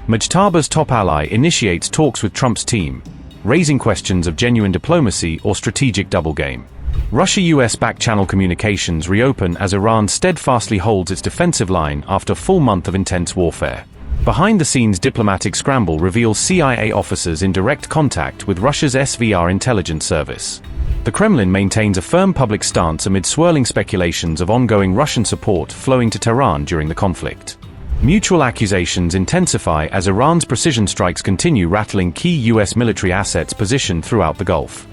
Mujtaba's top ally initiates talks with Trump's team, raising questions of genuine diplomacy or strategic double game. Russia-US backchannel communications reopen as Iran steadfastly holds its defensive line after a full month of intense warfare. Behind-the-scenes diplomatic scramble reveals CIA officers in direct contact with Russia's SVR intelligence service. The Kremlin maintains a firm public stance amid swirling speculations of ongoing Russian support flowing to Tehran during the conflict. Mutual accusations intensify as Iran's precision strikes continue rattling key U.S. military assets positioned throughout the Gulf.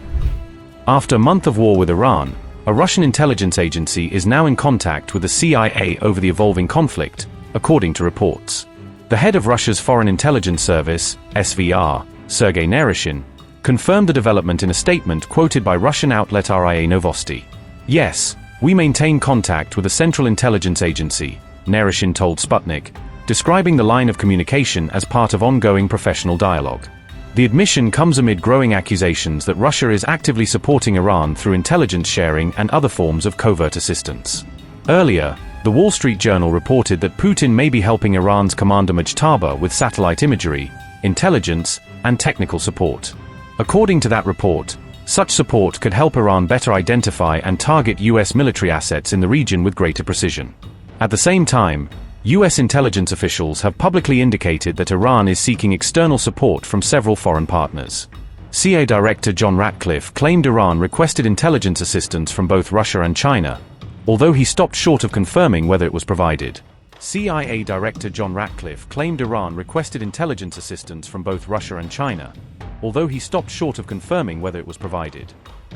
After a month of war with Iran, a Russian intelligence agency is now in contact with the CIA over the evolving conflict, according to reports. The head of Russia's Foreign Intelligence Service, SVR, Sergei Naryshkin, confirmed the development in a statement quoted by Russian outlet RIA Novosti. "Yes, we maintain contact with the Central Intelligence Agency," Naryshkin told Sputnik, describing the line of communication as part of ongoing professional dialogue. The admission comes amid growing accusations that Russia is actively supporting Iran through intelligence sharing and other forms of covert assistance. Earlier, the Wall Street Journal reported that Putin may be helping Iran's commander Mujtaba with satellite imagery, intelligence, and technical support. According to that report, such support could help Iran better identify and target U.S. military assets in the region with greater precision. At the same time, U.S. intelligence officials have publicly indicated that Iran is seeking external support from several foreign partners. CIA Director John Ratcliffe claimed Iran requested intelligence assistance from both Russia and China, although he stopped short of confirming whether it was provided. CIA Director John Ratcliffe claimed Iran requested intelligence assistance from both Russia and China, although he stopped short of confirming whether it was provided.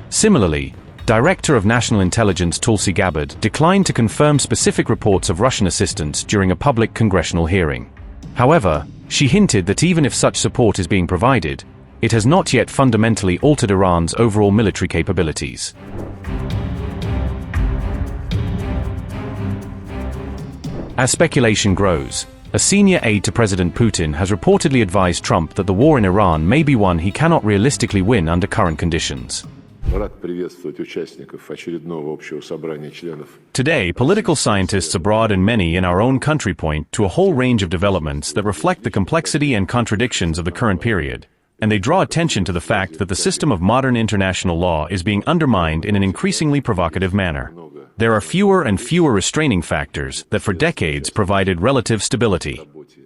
Similarly, Director of National Intelligence Tulsi Gabbard declined to confirm specific reports of Russian assistance during a public congressional hearing. However, she hinted that even if such support is being provided, it has not yet fundamentally altered Iran's overall military capabilities. As speculation grows, a senior aide to President Putin has reportedly advised Trump that the war in Iran may be one he cannot realistically win under current conditions. Today, political scientists abroad and many in our own country point to a whole range of developments that reflect the complexity and contradictions of the current period, and they draw attention to the fact that the system of modern international law is being undermined in an increasingly provocative manner. There are fewer and fewer restraining factors that for decades provided relative stability.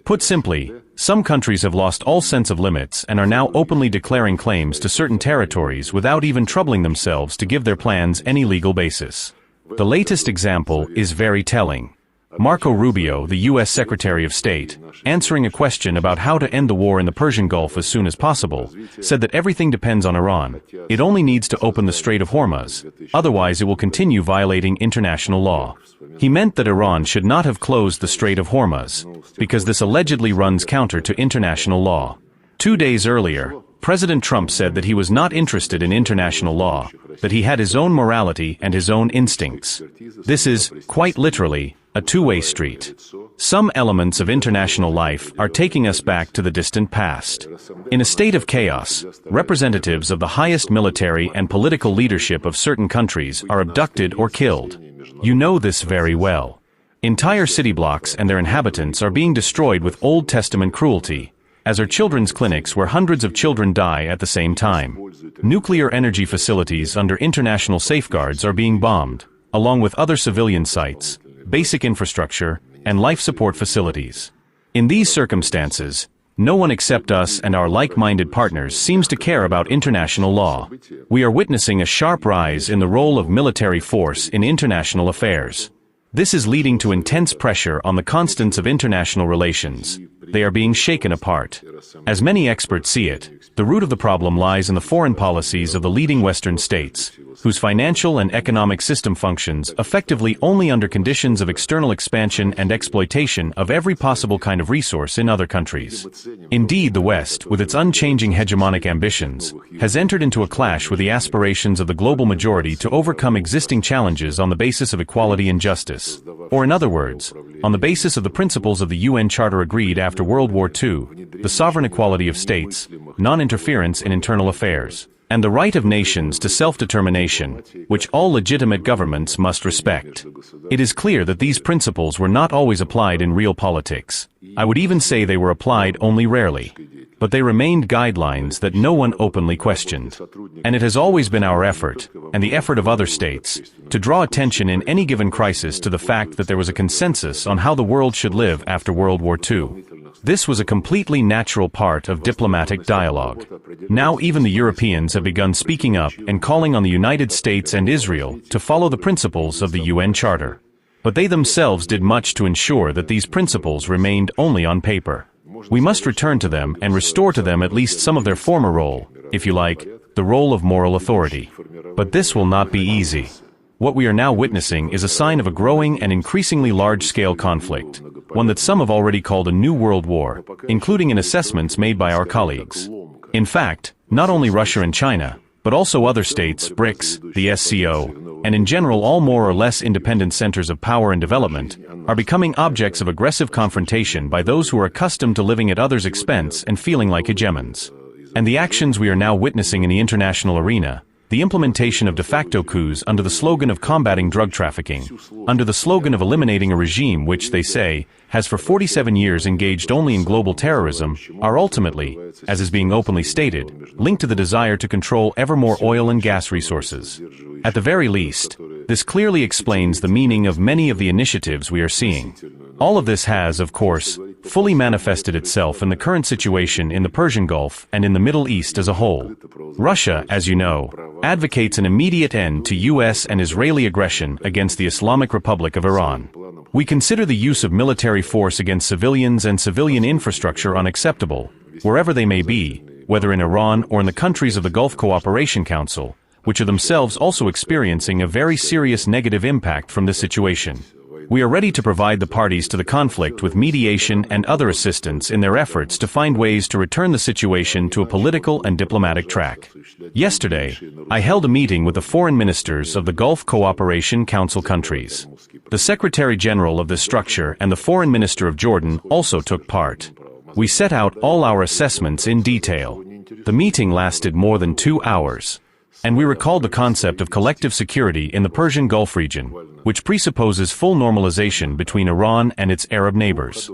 Put simply, some countries have lost all sense of limits and are now openly declaring claims to certain territories without even troubling themselves to give their plans any legal basis. The latest example is very telling. Marco Rubio, the U.S. Secretary of State, answering a question about how to end the war in the Persian Gulf as soon as possible, said that everything depends on Iran. It only needs to open the Strait of Hormuz, otherwise it will continue violating international law. He meant that Iran should not have closed the Strait of Hormuz, because this allegedly runs counter to international law. 2 days earlier, President Trump said that he was not interested in international law, that he had his own morality and his own instincts. This is, quite literally, a two-way street. Some elements of international life are taking us back to the distant past. In a state of chaos, representatives of the highest military and political leadership of certain countries are abducted or killed. You know this very well. Entire city blocks and their inhabitants are being destroyed with Old Testament cruelty, as are children's clinics where hundreds of children die at the same time. Nuclear energy facilities under international safeguards are being bombed, along with other civilian sites, basic infrastructure, and life support facilities. In these circumstances, no one except us and our like-minded partners seems to care about international law. We are witnessing a sharp rise in the role of military force in international affairs. This is leading to intense pressure on the constants of international relations. They are being shaken apart. As many experts see it, the root of the problem lies in the foreign policies of the leading Western states, whose financial and economic system functions effectively only under conditions of external expansion and exploitation of every possible kind of resource in other countries. Indeed, the West, with its unchanging hegemonic ambitions, has entered into a clash with the aspirations of the global majority to overcome existing challenges on the basis of equality and justice. Or in other words, on the basis of the principles of the UN Charter agreed after World War II, the sovereign equality of states, non-interference in internal affairs, and the right of nations to self-determination, which all legitimate governments must respect. It is clear that these principles were not always applied in real politics. I would even say they were applied only rarely. But they remained guidelines that no one openly questioned. And it has always been our effort, and the effort of other states, to draw attention in any given crisis to the fact that there was a consensus on how the world should live after World War II. This was a completely natural part of diplomatic dialogue. Now even the Europeans have begun speaking up and calling on the United States and Israel to follow the principles of the UN Charter. But they themselves did much to ensure that these principles remained only on paper. We must return to them and restore to them at least some of their former role, if you like, the role of moral authority. But this will not be easy. What we are now witnessing is a sign of a growing and increasingly large-scale conflict, one that some have already called a new world war, including in assessments made by our colleagues. In fact, not only Russia and China, but also other states, BRICS, the SCO, and in general all more or less independent centers of power and development, are becoming objects of aggressive confrontation by those who are accustomed to living at others' expense and feeling like hegemons. And the actions we are now witnessing in the international arena, the implementation of de facto coups under the slogan of combating drug trafficking, under the slogan of eliminating a regime which, they say, has for 47 years engaged only in global terrorism, are ultimately, as is being openly stated, linked to the desire to control ever more oil and gas resources. At the very least, this clearly explains the meaning of many of the initiatives we are seeing. All of this has, of course, fully manifested itself in the current situation in the Persian Gulf and in the Middle East as a whole. Russia, as you know, advocates an immediate end to US and Israeli aggression against the Islamic Republic of Iran. We consider the use of military force against civilians and civilian infrastructure unacceptable, wherever they may be, whether in Iran or in the countries of the Gulf Cooperation Council, which are themselves also experiencing a very serious negative impact from this situation. We are ready to provide the parties to the conflict with mediation and other assistance in their efforts to find ways to return the situation to a political and diplomatic track. Yesterday, I held a meeting with the foreign ministers of the Gulf Cooperation Council countries. The Secretary General of this structure and the Foreign Minister of Jordan also took part. We set out all our assessments in detail. The meeting lasted more than 2 hours. And we recalled the concept of collective security in the Persian Gulf region, which presupposes full normalization between Iran and its Arab neighbors.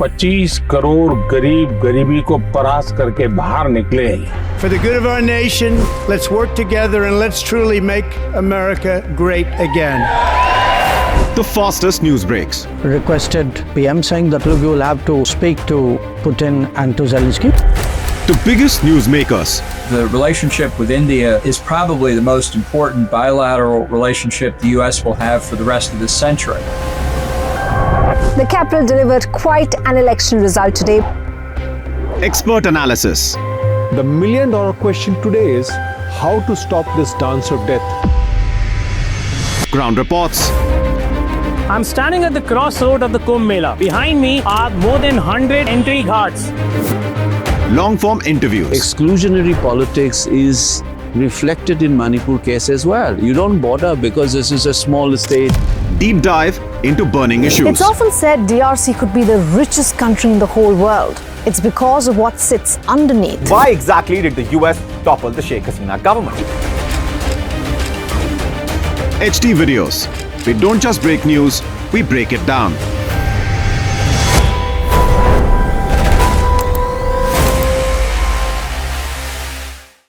$25 crore गरीब गरीबी को परास्त करके बाहर निकले। For the good of our nation, let's work together and let's truly make America great again. The fastest news breaks. Requested PM saying that look, you will have to speak to Putin and to Zelensky. The biggest newsmakers. The relationship with India is probably the most important bilateral relationship the US will have for the rest of this century. The capital delivered quite an election result today. Expert analysis. The million-dollar question today is how to stop this dance of death. Ground reports. I'm standing at the crossroad of the Kumbh Mela. Behind me are more than 100 entry guards. Long-form interviews. Exclusionary politics is reflected in Manipur case as well. You don't bother because this is a small state. Deep dive into burning issues. It's often said DRC could be the richest country in the whole world. It's because of what sits underneath. Why exactly did the US topple the Sheikh Hasina government? HD videos. We don't just break news, we break it down.